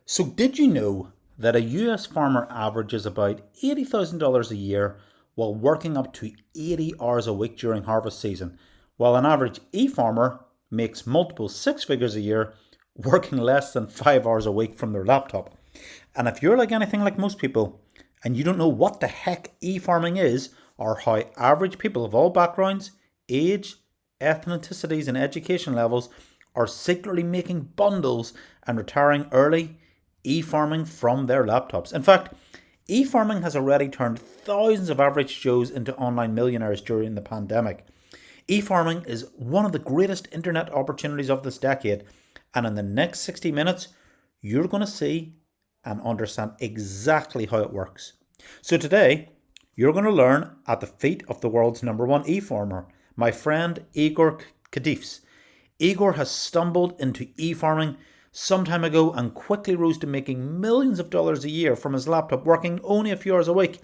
So, did you know that a US farmer averages about $80,000 a year while working up to 80 hours a week during harvest season, while an average farmer makes multiple six figures a year working less than 5 hours a week from their laptop? And if you're like anything like most people and you don't know what the heck farming is or how average people of all backgrounds, age, ethnicities, and education levels are secretly making bundles and retiring early, e-farming from their laptops. In fact, e-farming has already turned thousands of average Joes into online millionaires during the pandemic. E-farming is one of the greatest internet opportunities of this decade, and in the next 60 minutes, you're going to see and understand exactly how it works. So today, you're going to learn at the feet of the world's #1 e-farmer, my friend Igor Kadifs. Igor has stumbled into e-farming some time ago and quickly rose to making millions of dollars a year from his laptop, working only a few hours a week.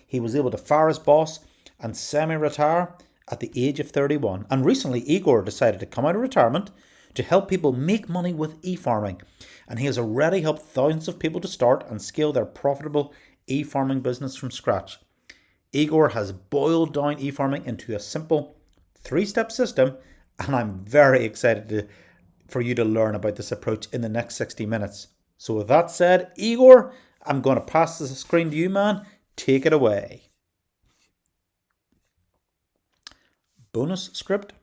He was able to fire his boss and semi-retire at the age of 31. And recently, Igor decided to come out of retirement to help people make money with e-farming. And he has already helped thousands of people to start and scale their profitable e-farming business from scratch. Igor has boiled down e-farming into a simple three-step system, and I'm very excited for you to learn about this approach in the next 60 minutes. So with that said, Igor, I'm going to pass the screen to you, man. Take it away. Bonus script.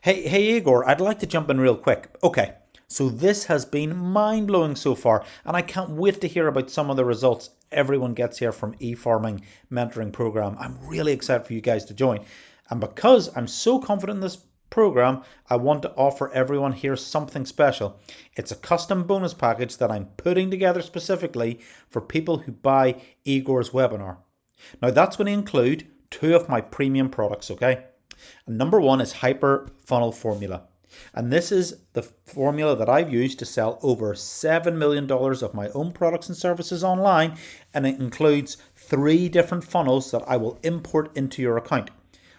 Hey Igor, I'd like to jump in real quick. Okay, so this has been mind-blowing so far, and I can't wait to hear about some of the results everyone gets here from e-farming mentoring program. I'm really excited for you guys to join. And because I'm so confident in this program, I want to offer everyone here something special. It's a custom bonus package that I'm putting together specifically for people who buy Igor's webinar. Now that's going to include two of my premium products, okay? And number one is Hyper Funnel Formula. And this is the formula that I've used to sell over $7 million of my own products and services online. And it includes 3 different funnels that I will import into your account.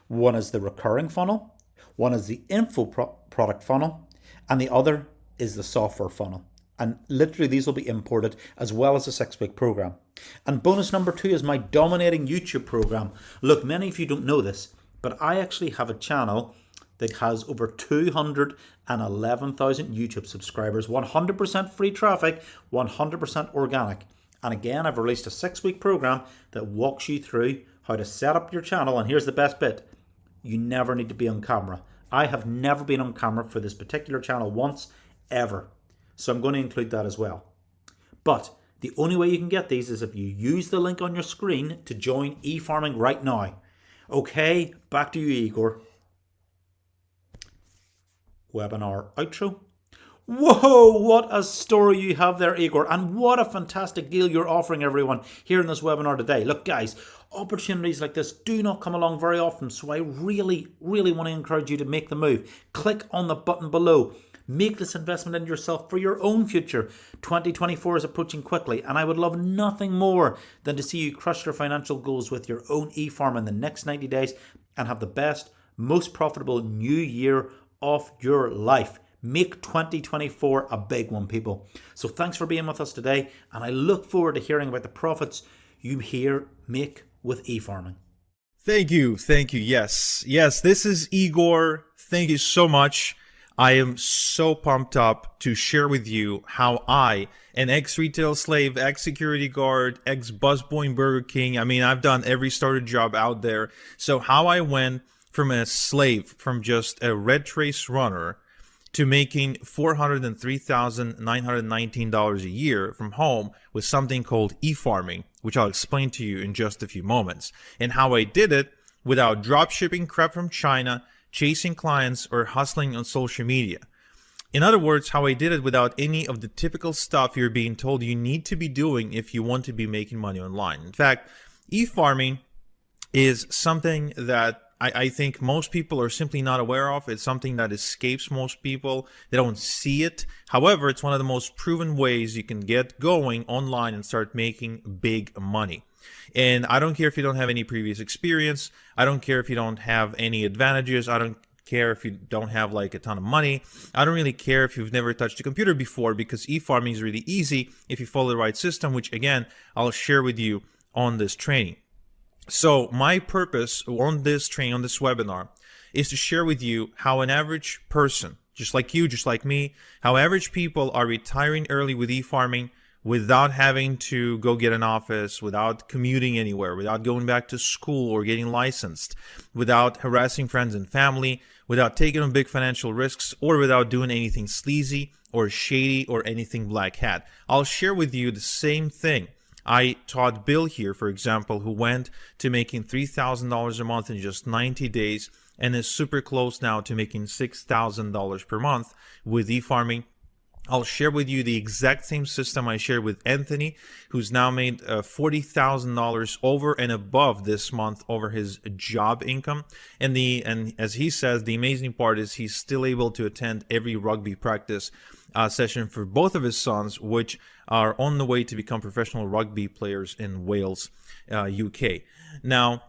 One is the recurring funnel, one is the info product funnel, and the other is the software funnel. And literally these will be imported as well as a 6-week program. And bonus number 2 is my dominating YouTube program. Look, many of you don't know this, but I actually have a channel that has over 211,000 YouTube subscribers, 100% free traffic, 100% organic. And again, I've released a 6-week program that walks you through how to set up your channel. And here's the best bit. You never need to be on camera. I have never been on camera for this particular channel once, ever. So I'm going to include that as well. But the only way you can get these is if you use the link on your screen to join e-farming right now. Okay, back to you, Igor. Webinar outro. Whoa, what a story you have there, Igor, and what a fantastic deal you're offering everyone here in this webinar today. Look, guys, opportunities like this do not come along very often, so I really want to encourage you to make the move. Click on the button below. Make this investment in yourself for your own future. 2024 is approaching quickly, and I would love nothing more than to see you crush your financial goals with your own e-farm in the next 90 days and have the best, most profitable new year of your life. Make 2024 a big one, people. So thanks for being with us today, and I look forward to hearing about the profits you here make with e-farming. Thank you. Yes, this is Igor. Thank you so much. I am so pumped up to share with you how I, an ex-retail slave, ex-security guard, ex-busboy in Burger King, I've done every starter job out there. So how I went from a slave, from just a red trace runner, to making $403,919 a year from home with something called e-farming, which I'll explain to you in just a few moments, and how I did it without drop shipping crap from China, chasing clients, or hustling on social media. In other words, how I did it without any of the typical stuff you're being told you need to be doing if you want to be making money online. In fact, e-farming is something that I think most people are simply not aware of. It's something that escapes most people. They don't see it. However, it's one of the most proven ways you can get going online and start making big money. And I don't care if you don't have any previous experience. I don't care if you don't have any advantages. I don't care if you don't have like a ton of money. I don't really care if you've never touched a computer before, because e-farming is really easy if you follow the right system, which again, I'll share with you on this training. So my purpose on this training, on this webinar, is to share with you how an average person, just like you, just like me, how average people are retiring early with e-farming without having to go get an office, without commuting anywhere, without going back to school or getting licensed, without harassing friends and family, without taking on big financial risks, or without doing anything sleazy or shady or anything black hat. I'll share with you the same thing I taught Bill here, for example, who went to making $3,000 a month in just 90 days and is super close now to making $6,000 per month with e-farming. I'll share with you the exact same system I shared with Anthony, who's now made $40,000 over and above this month over his job income. And as he says, the amazing part is he's still able to attend every rugby practice session for both of his sons, which are on the way to become professional rugby players in Wales, UK. Now,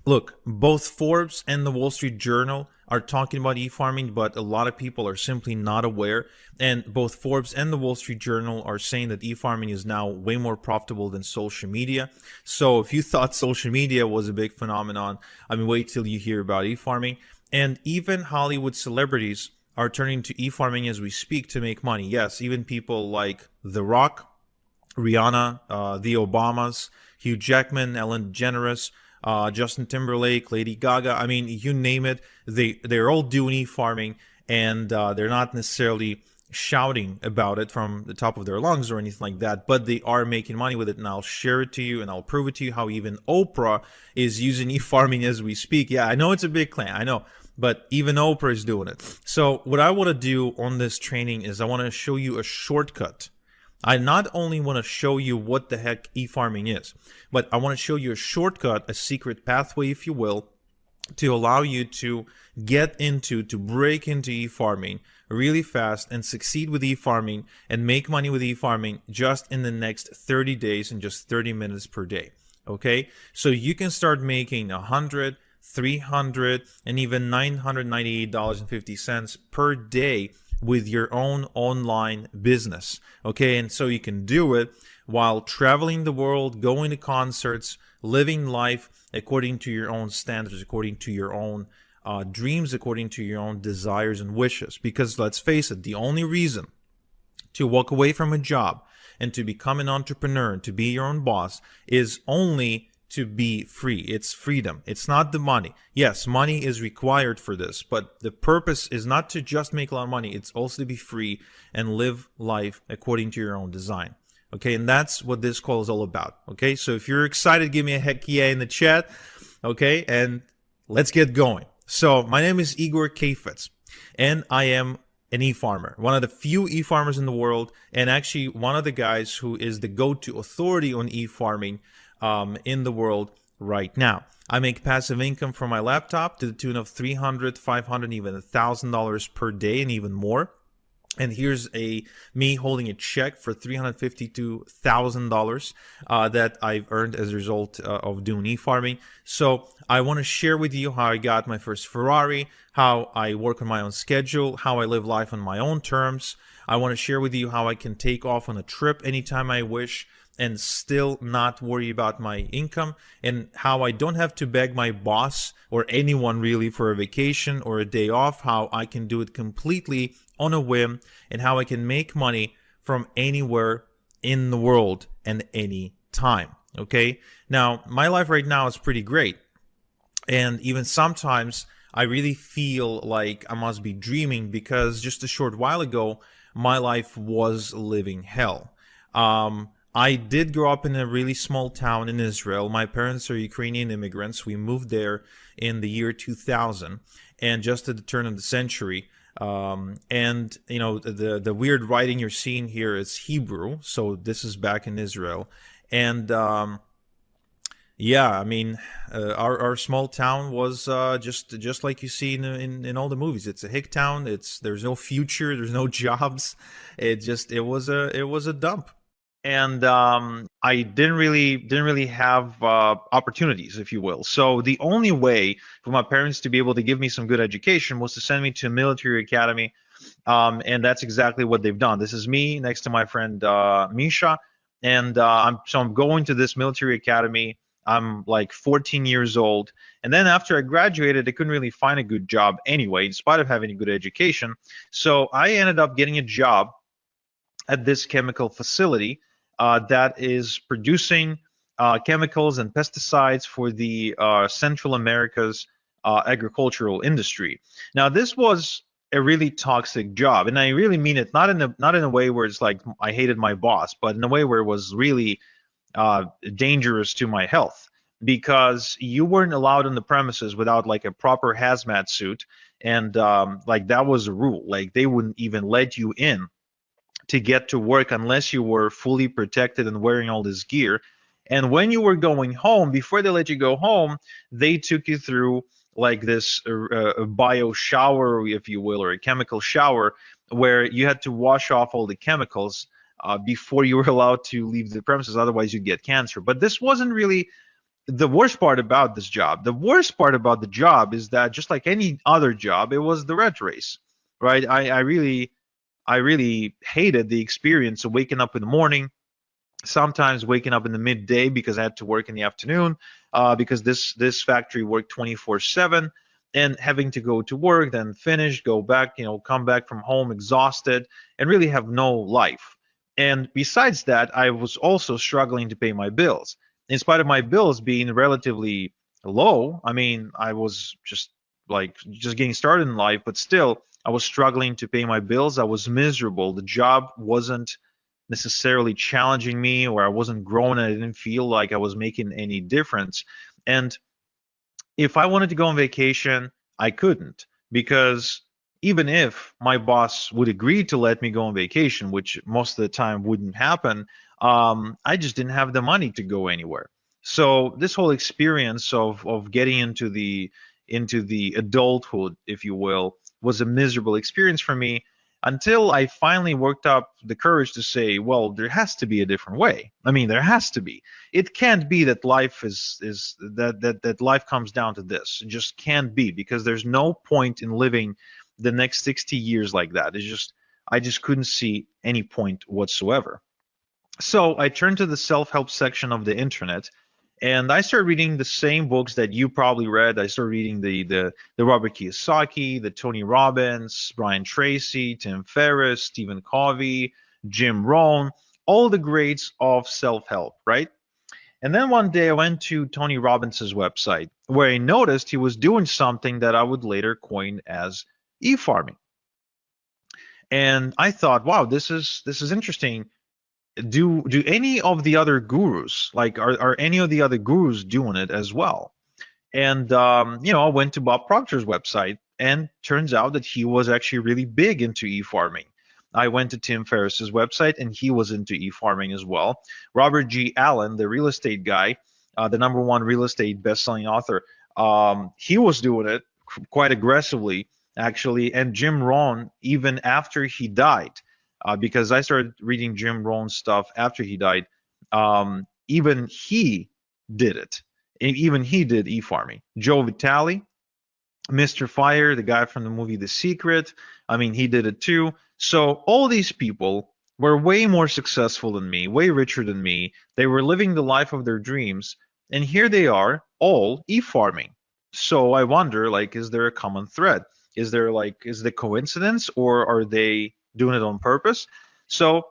look, both Forbes and the Wall Street Journal are talking about e-farming, but a lot of people are simply not aware. And both Forbes and the Wall Street Journal are saying that e-farming is now way more profitable than social media. So if you thought social media was a big phenomenon, I mean, wait till you hear about e-farming. And even Hollywood celebrities are turning to e-farming as we speak to make money. Yes, even people like The Rock, Rihanna, the Obamas, Hugh Jackman, Ellen DeGeneres, Justin Timberlake, Lady Gaga. I mean, you name it, they're all doing e-farming, and they're not necessarily shouting about it from the top of their lungs or anything like that, but they are making money with it. And I'll share it to you, and I'll prove it to you how even Oprah is using e-farming as we speak. Yeah, I know it's a big claim, I know, but even Oprah is doing it. So what I want to do on this training is I want to show you a shortcut. I not only want to show you what the heck e-farming is, but I want to show you a shortcut, a secret pathway, if you will, to allow you to break into e-farming really fast and succeed with e-farming and make money with e-farming just in the next 30 days and just 30 minutes per day. Okay? So you can start making $100, $300, and even $998.50 per day with your own online business. Okay, and so you can do it while traveling the world, going to concerts, living life according to your own standards, according to your own dreams, according to your own desires and wishes. Because let's face it, the only reason to walk away from a job and to become an entrepreneur and to be your own boss is only to be free. It's freedom. It's not the money. Yes, money is required for this, but the purpose is not to just make a lot of money. It's also to be free and live life according to your own design. Okay, and that's what this call is all about. Okay, so if you're excited, give me a heck yeah in the chat. Okay, and let's get going. So my name is Igor Kafetz, and I am an e-farmer, one of the few e-farmers in the world, and actually one of the guys who is the go-to authority on e-farming in the world right now. I make passive income from my laptop to the tune of $300, $500, even $1,000 per day, and even more. And here's me holding a check for $352,000 that I've earned as a result of doing e-farming. So I want to share with you how I got my first Ferrari, how I work on my own schedule, how I live life on my own terms. I want to share with you how I can take off on a trip anytime I wish and still not worry about my income, and how I don't have to beg my boss or anyone really for a vacation or a day off, how I can do it completely on a whim, and how I can make money from anywhere in the world and any time. Okay, now my life right now is pretty great, and even sometimes I really feel like I must be dreaming, because just a short while ago my life was living hell. I did grow up in a really small town in Israel. My parents are Ukrainian immigrants. We moved there in the year 2000, and just at the turn of the century. And you know, the weird writing you're seeing here is Hebrew, so this is back in Israel. And yeah, I mean, our small town was just like you see in all the movies. It's a hick town. There's no future. There's no jobs. It was a dump. and I didn't really have opportunities, if you will. So the only way for my parents to be able to give me some good education was to send me to a military academy, and that's exactly what they've done. This is me next to my friend Misha, and I'm going to this military academy. I'm like 14 years old, and then after I graduated, I couldn't really find a good job anyway, in spite of having a good education. So I ended up getting a job at this chemical facility that is producing chemicals and pesticides for the Central America's agricultural industry. Now, this was a really toxic job, and I really mean it not in a way where it's like I hated my boss, but in a way where it was really dangerous to my health, because you weren't allowed on the premises without like a proper hazmat suit, and like that was a rule. Like they wouldn't even let you in to get to work unless you were fully protected and wearing all this gear. And when you were going home, before they let you go home, they took you through like this bio shower, if you will, or a chemical shower, where you had to wash off all the chemicals before you were allowed to leave the premises. Otherwise, you'd get cancer. But this wasn't really the worst part about this job. The worst part about the job is that, just like any other job, it was the rat race, right? I really hated the experience of waking up in the morning, sometimes waking up in the midday because I had to work in the afternoon, because this factory worked 24/7, and having to go to work, then finish, go back, come back from home exhausted, and really have no life. And besides that, I was also struggling to pay my bills. In spite of my bills being relatively low, I mean, I was just getting started in life, but still, I was struggling to pay my bills. I was miserable. The job wasn't necessarily challenging me, or I wasn't growing. I didn't feel like I was making any difference. And if I wanted to go on vacation, I couldn't, because even if my boss would agree to let me go on vacation, which most of the time wouldn't happen, I just didn't have the money to go anywhere. So this whole experience of getting into the adulthood, if you will, was a miserable experience for me, until I finally worked up the courage to say, well, there has to be a different way. I mean, there has to be. It can't be that life is that life comes down to this. It just can't be, because there's no point in living the next 60 years like that. I just couldn't see any point whatsoever. So I turned to the self-help section of the internet, and I started reading the same books that you probably read. I started reading the Robert Kiyosaki, the Tony Robbins, Brian Tracy, Tim Ferriss, Stephen Covey, Jim Rohn, all the greats of self-help, right? And then one day I went to Tony Robbins's website, where I noticed he was doing something that I would later coin as e-farming. And I thought, wow, this is interesting. Do any of the other gurus, like, are any of the other gurus doing it as well? And I went to Bob Proctor's website, and turns out that he was actually really big into e-farming. I went to Tim Ferriss's website, and he was into e-farming as well. Robert G. Allen, the real estate guy, the number one real estate best-selling author, he was doing it quite aggressively, actually. And Jim Rohn, even after he died, because I started reading Jim Rohn's stuff after he died, even he did it. Even he did e-farming. Joe Vitale, Mr. Fire, the guy from the movie The Secret, I mean, he did it too. So all these people were way more successful than me, way richer than me. They were living the life of their dreams, and here they are, all e-farming. So I wonder, like, is there a common thread? Is the coincidence, or are they doing it on purpose? So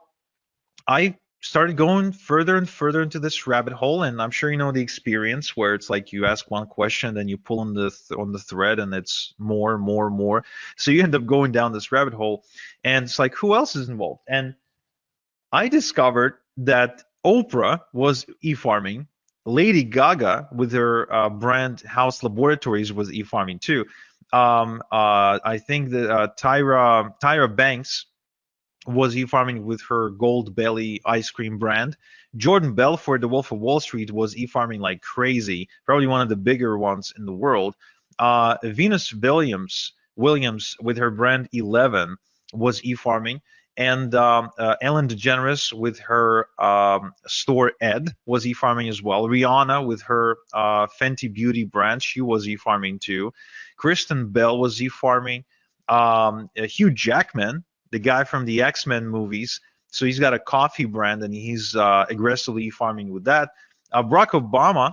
I started going further and further into this rabbit hole, and I'm sure you know the experience, where it's like you ask one question, then you pull on the thread, and it's more, more, more. So you end up going down this rabbit hole, and it's like, who else is involved? And I discovered that Oprah was e-farming. Lady Gaga, with her brand House Laboratories, was e-farming too. I think that Tyra Banks was e-farming with her Gold Belly ice cream brand. Jordan Belfort, the Wolf of Wall Street, was e-farming like crazy, probably one of the bigger ones in the world. Venus Williams with her brand 11 was e-farming. And Ellen DeGeneres with her store Ed was e-farming as well. Rihanna with her Fenty Beauty brand, she was e-farming too. Kristen Bell was e-farming. Hugh Jackman, the guy from the X-Men movies, so he's got a coffee brand and he's aggressively e-farming with that. Barack Obama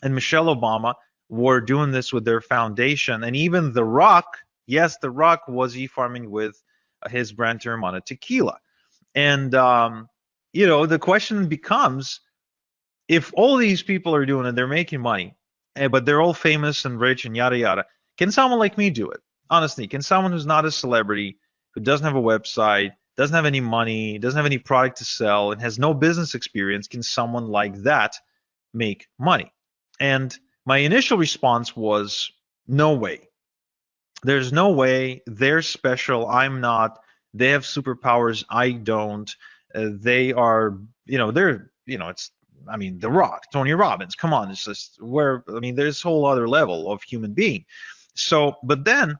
and Michelle Obama were doing this with their foundation, and even The Rock, yes, The Rock was e-farming with his brand Teremana Tequila. And the question becomes, if all these people are doing it, they're making money, but they're all famous and rich and yada yada, can someone like me do it? Honestly, can someone who's not a celebrity, who doesn't have a website, doesn't have any money, doesn't have any product to sell, and has no business experience, can someone like that make money? And my initial response was, no way. There's no way. They're special. I'm not. They have superpowers. I don't. They are, it's, I mean, The Rock, Tony Robbins. Come on, it's just where, I mean, there's a whole other level of human being. So, but then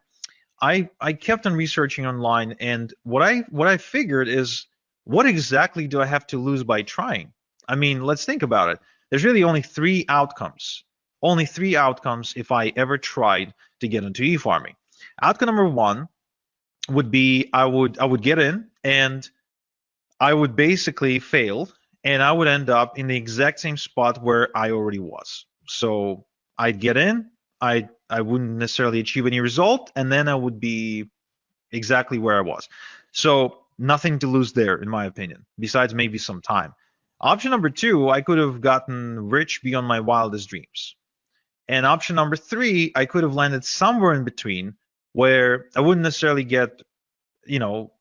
I kept on researching online, and what I figured is, what exactly do I have to lose by trying? I mean, let's think about it. There's really only three outcomes. Only three outcomes if I ever tried to get into e-farming. Outcome number one would be I would get in and I would basically fail, and I would end up in the exact same spot where I already was. So I'd get in, I wouldn't necessarily achieve any result, and then I would be exactly where I was. So nothing to lose there, in my opinion, besides maybe some time. Option number two, I could have gotten rich beyond my wildest dreams. And option number three, I could have landed somewhere in between where I wouldn't necessarily get,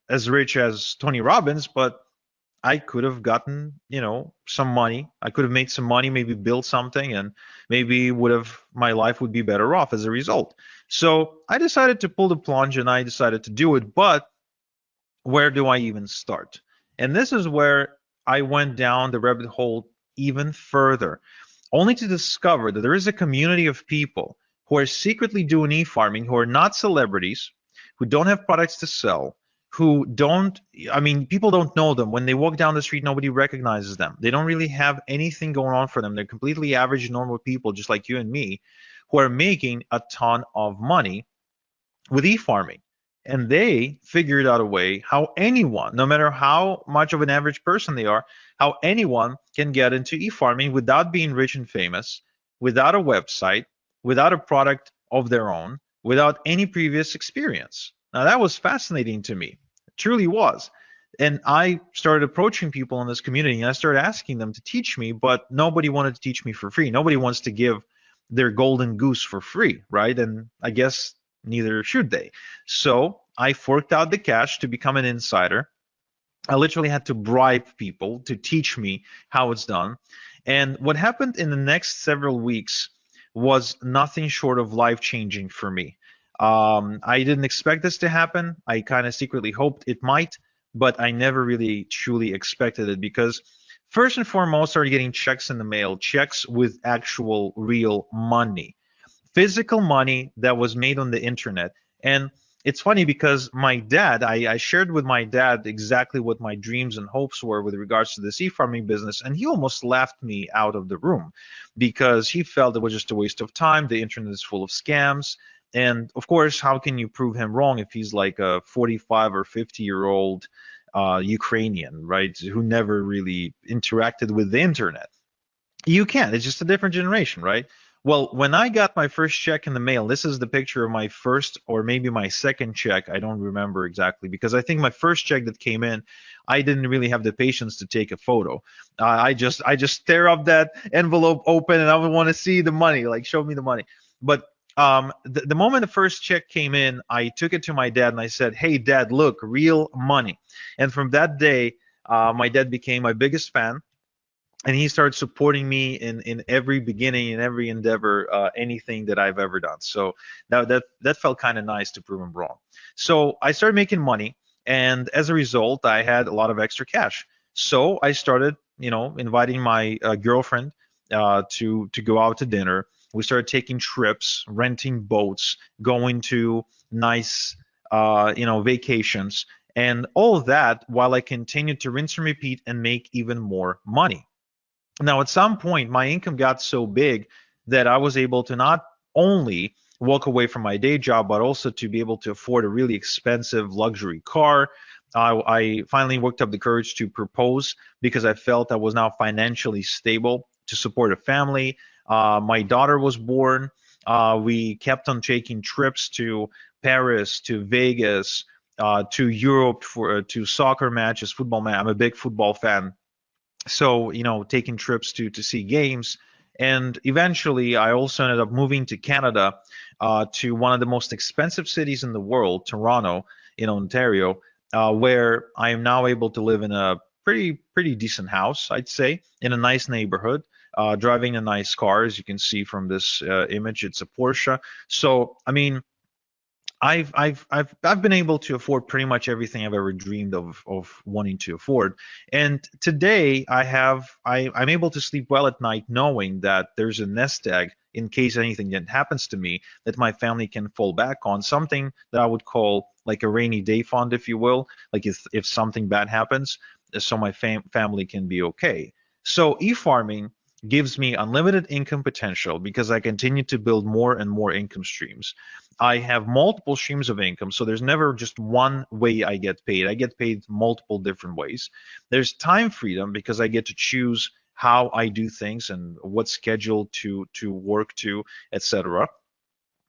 as rich as Tony Robbins, but I could have gotten, some money. I could have made some money, maybe built something, and maybe my life would be better off as a result. So I decided to pull the plunge and I decided to do it. But where do I even start? And this is where I went down the rabbit hole even further, only to discover that there is a community of people who are secretly doing e-farming, who are not celebrities, who don't have products to sell, who don't, I mean, people don't know them. When they walk down the street, nobody recognizes them. They don't really have anything going on for them. They're completely average, normal people, just like you and me, who are making a ton of money with e-farming. And they figured out a way how anyone, no matter how much of an average person they are, how anyone can get into e-farming without being rich and famous, without a website, without a product of their own, without any previous experience. Now that was fascinating to me. It truly was. And I started approaching people in this community and I started asking them to teach me, but nobody wanted to teach me for free. Nobody wants to give their golden goose for free, right? And I guess neither should they. So I forked out the cash to become an insider. I literally had to bribe people to teach me how it's done. And what happened in the next several weeks was nothing short of life-changing for me. I didn't expect this to happen. I kind of secretly hoped it might, but I never really truly expected it, because first and foremost, I started getting checks in the mail, checks with actual real money, physical money that was made on the internet. And it's funny because my dad, I shared with my dad exactly what my dreams and hopes were with regards to the sea farming business, and he almost laughed me out of the room because he felt it was just a waste of time. The internet is full of scams. And of course, how can you prove him wrong if he's like a 45 or 50-year-old Ukrainian, right, who never really interacted with the internet? You can't. It's just a different generation, right? Well, when I got my first check in the mail, this is the picture of my first or maybe my second check. I don't remember exactly, because I think my first check that came in, I didn't really have the patience to take a photo. I just tear up that envelope open and I would want to see the money, like show me the money. But the moment the first check came in, I took it to my dad and I said, "Hey, Dad, look, real money." And from that day, my dad became my biggest fan, and he started supporting me in every beginning, in every endeavor, anything that I've ever done. So that felt kind of nice to prove him wrong. So I started making money, and as a result, I had a lot of extra cash. So I started, inviting my girlfriend to go out to dinner. We started taking trips, renting boats, going to nice vacations. And all of that while I continued to rinse and repeat and make even more money. Now, at some point, my income got so big that I was able to not only walk away from my day job, but also to be able to afford a really expensive luxury car. I finally worked up the courage to propose because I felt I was now financially stable to support a family. My daughter was born. We kept on taking trips to Paris, to Vegas, to Europe for to soccer matches, football match. I'm a big football fan, so taking trips to see games. And eventually I also ended up moving to Canada, to one of the most expensive cities in the world, Toronto, in Ontario, where I am now able to live in a pretty decent house, I'd say, in a nice neighborhood, driving a nice car. As you can see from this image, it's a Porsche. So I mean, I've been able to afford pretty much everything I've ever dreamed of wanting to afford. And today I'm able to sleep well at night knowing that there's a nest egg in case anything that happens to me that my family can fall back on, something that I would call like a rainy day fund, if you will, like if something bad happens, so my family can be okay. So e-farming gives me unlimited income potential because I continue to build more and more income streams. I have multiple streams of income, so there's never just one way I get paid. I get paid multiple different ways. There's time freedom because I get to choose how I do things and what schedule to work to, etc.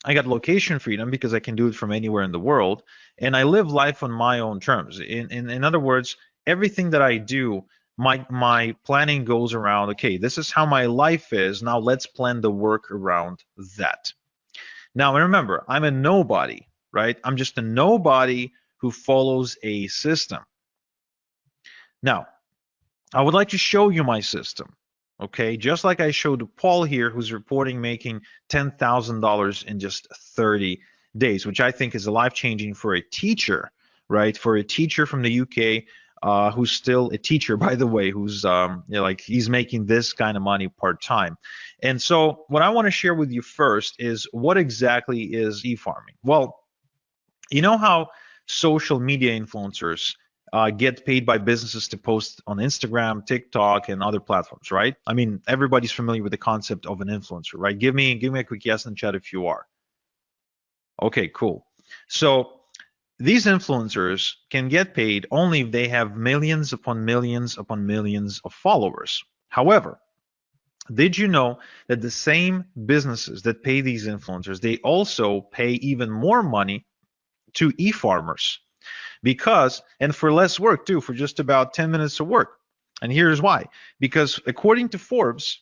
I got location freedom because I can do it from anywhere in the world, and I live life on my own terms. In other words, everything that I do, my planning goes around, okay, this is how my life is. Now let's plan the work around that. Now, remember, I'm a nobody, right? I'm just a nobody who follows a system. Now, I would like to show you my system, okay? Just like I showed Paul here, who's reporting making $10,000 in just 30 days, which I think is life-changing for a teacher, right? For a teacher from the UK, who's still a teacher, by the way, who's like he's making this kind of money part-time. And so what I want to share with you first is what exactly is e-farming? Well, you know how social media influencers get paid by businesses to post on Instagram, TikTok, and other platforms, right? I mean, everybody's familiar with the concept of an influencer, right? Give me a quick yes in the chat if you are. Okay, cool. So these influencers can get paid only if they have millions upon millions upon millions of followers. However, did you know that the same businesses that pay these influencers, they also pay even more money to e-farmers? Because, and for less work too, for just about 10 minutes of work. And here's why. Because according to Forbes,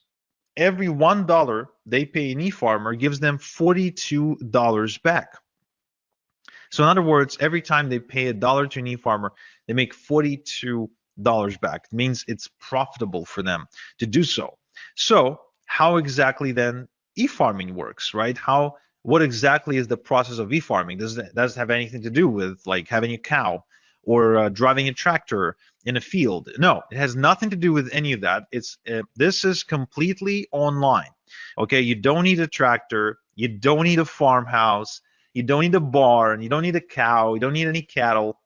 every $1 they pay an e-farmer gives them $42 back. So in other words, every time they pay a dollar to an e-farmer, they make $42 back. It means it's profitable for them to do so. So how exactly then e-farming works, right? What exactly is the process of e-farming? Does it have anything to do with like having a cow or driving a tractor in a field? No, it has nothing to do with any of that. This is completely online. Okay, you don't need a tractor, you don't need a farmhouse, you don't need a barn, you don't need a cow, you don't need any cattle,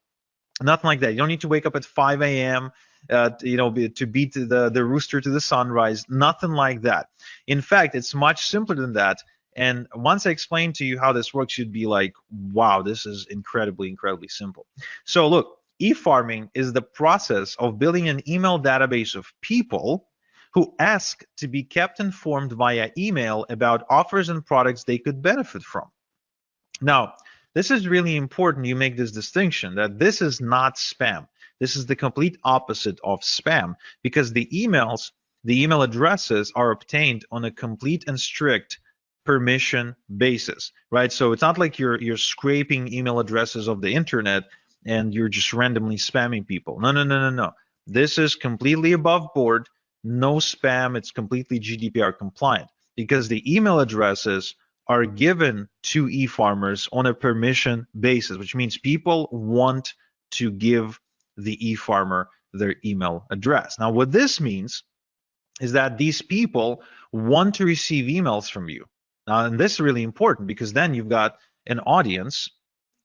nothing like that. You don't need to wake up at 5 a.m. To beat the rooster to the sunrise. Nothing like that. In fact, it's much simpler than that. And once I explain to you how this works, you'd be like, wow, this is incredibly, incredibly simple. So look, e-farming is the process of building an email database of people who ask to be kept informed via email about offers and products they could benefit from. Now, this is really important you make this distinction that this is not spam. This is the complete opposite of spam because the email addresses are obtained on a complete and strict permission basis, right? So it's not like you're scraping email addresses of the internet and you're just randomly spamming people. No, no, no, no, no. This is completely above board, no spam. It's completely GDPR compliant because the email addresses are given to e-farmers on a permission basis, which means people want to give the e-farmer their email address. Now, what this means is that these people want to receive emails from you. Now, and this is really important because then you've got an audience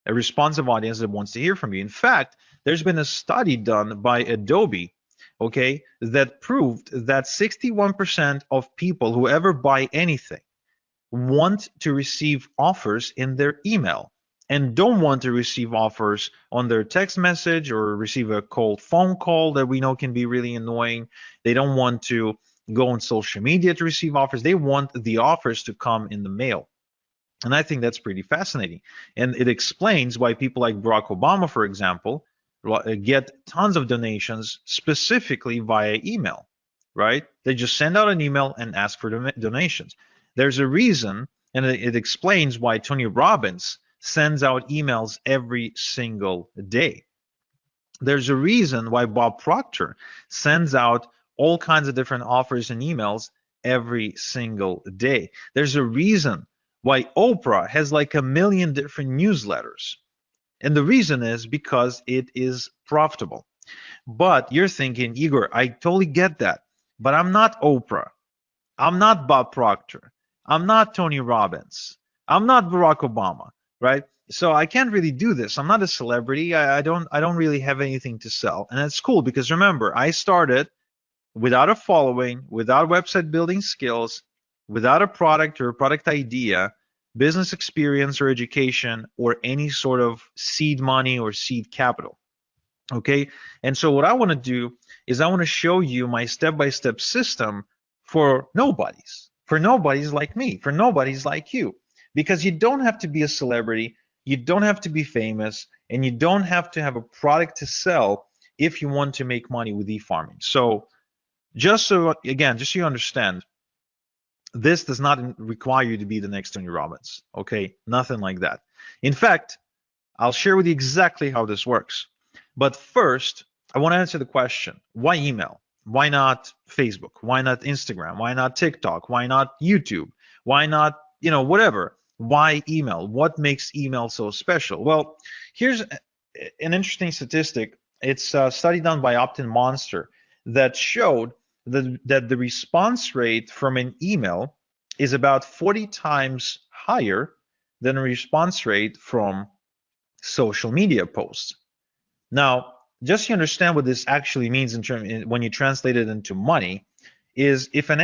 a responsive audience that wants to hear from you. In fact, there's been a study done by Adobe, okay, that proved that 61% of people who ever buy anything want to receive offers in their email and don't want to receive offers on their text message or receive a cold phone call that we know can be really annoying. They don't want to go on social media to receive offers. They want the offers to come in the mail. And I think that's pretty fascinating. And it explains why people like Barack Obama, for example, get tons of donations specifically via email, right? They just send out an email and ask for donations. There's a reason, and it explains why Tony Robbins sends out emails every single day. There's a reason why Bob Proctor sends out all kinds of different offers and emails every single day. There's a reason why Oprah has like a million different newsletters. And the reason is because it is profitable. But you're thinking, Igor, I totally get that. But I'm not Oprah. I'm not Bob Proctor. I'm not Tony Robbins. I'm not Barack Obama, right? So I can't really do this. I'm not a celebrity. I don't really have anything to sell. And that's cool because remember, I started without a following, without website building skills, without a product or a product idea, business experience or education, or any sort of seed money or seed capital. Okay. And so what I want to do is I want to show you my step-by-step system for nobodies like me, for nobodies like you, because you don't have to be a celebrity, you don't have to be famous, and you don't have to have a product to sell if you want to make money with e-farming. So just so you understand, this does not require you to be the next Tony Robbins. Okay, nothing like that. In fact, I'll share with you exactly how this works. But first, I want to answer the question, why email? Why not Facebook? Why not Instagram? Why not TikTok? Why not YouTube? Why not, whatever? Why email? What makes email so special? Well, here's an interesting statistic. It's a study done by Opt-in Monster that showed that the response rate from an email is about 40 times higher than a response rate from social media posts. Now, just to understand what this actually means when you translate it into money, is if an